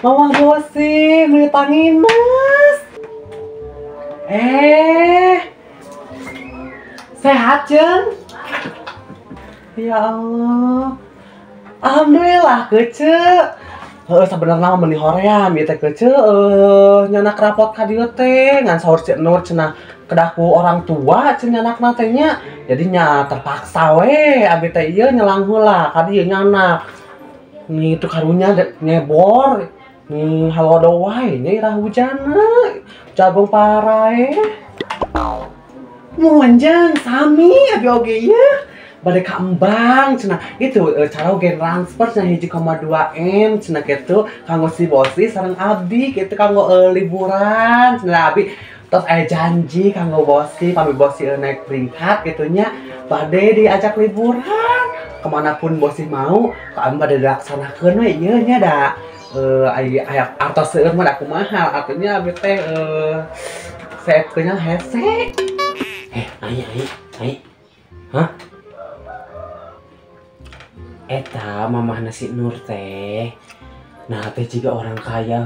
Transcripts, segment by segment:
Mama bosi, melitangin mas. Sehat Cen? Ya Allah. Alhamdulillah kece. Sebenarnya meni hoream ieu teh kece nyanak rapot ka dieu teh ngan saur Cik Nur cenah kedaku orang tua cen nyanakna teh nya. Jadi nya terpaksa we abi teh ieu nyelang heula ka dieu nyanak. Nih itu karunya nyebor. Nih halodo wae nya irah hujana. Jagung parae. Munjang sami abi oge ieu. Bade ka embang cenah itu cara oge transfer cenah 1,2 M cenah kitu kanggo si bosi sareng abdi kitu kanggo liburan cenah abi tos aya janji kanggo bosi pami bosi naik peringkat kitu nya bade diajak liburan kemanapun bosi mau ka abi bade dilaksanakeun we ieu nya da aya artos seueur mah da kumaha atunya abi teh saepkeunnya hese ai hah. Eta mamah nasi Nur teh nah teh juga orang kaya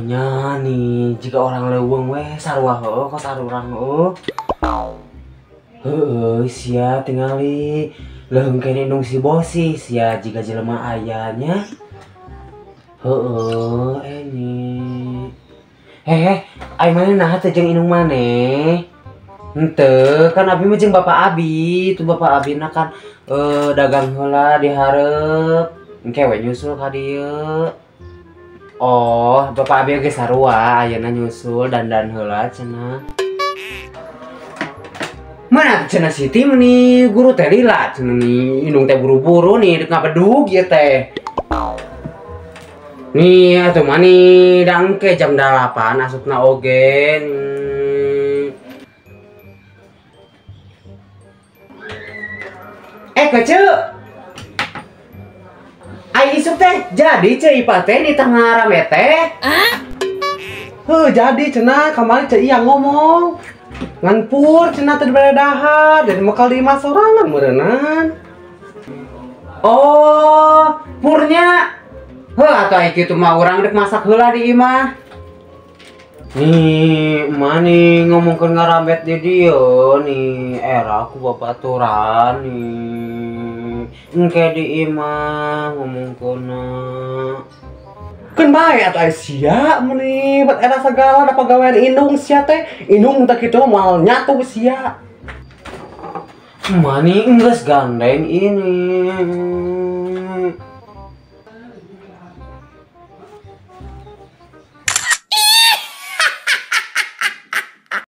nya nih jika orang leuweung weh sarua kos sarurang sia tingali leung kene indung si bosi sia jika jelema ayahnya ini ai maneh teh jeung indung maneh. Henteu, kan abi mah jeung bapak abi, itu bapak abi na kan dagang heula di hareup. Engke we nyusul ka dieu. Oh, bapak abi ge sarua, ayeuna nyusul dandan heula cenah. Mana cenah Siti meuni guru teh lila cenah nih, indung teh buru-buru nih dek ngabedug ieu teh. Nih atuh mah nih da engke jam 8 asupna oge. Kece ai isuk teh jadi ceu ipa teh di tengah rame teh jadi cenah kamari ceu iya ngomong ngan pur cenah teh dibere dahar jadi bakal di imah sorangan meureunnan oh purnya atuh ai kitu mah urang dek masak heula di imah nih mani ngomongkeun ngarambet di dieu nih era aku babaturan nih engke di imah ngomongkeunna keun bae atuh sia meuni bet era sagala da pagawean indung sia teh indung teh kitu moal nyatu sia mani geus gandeng ini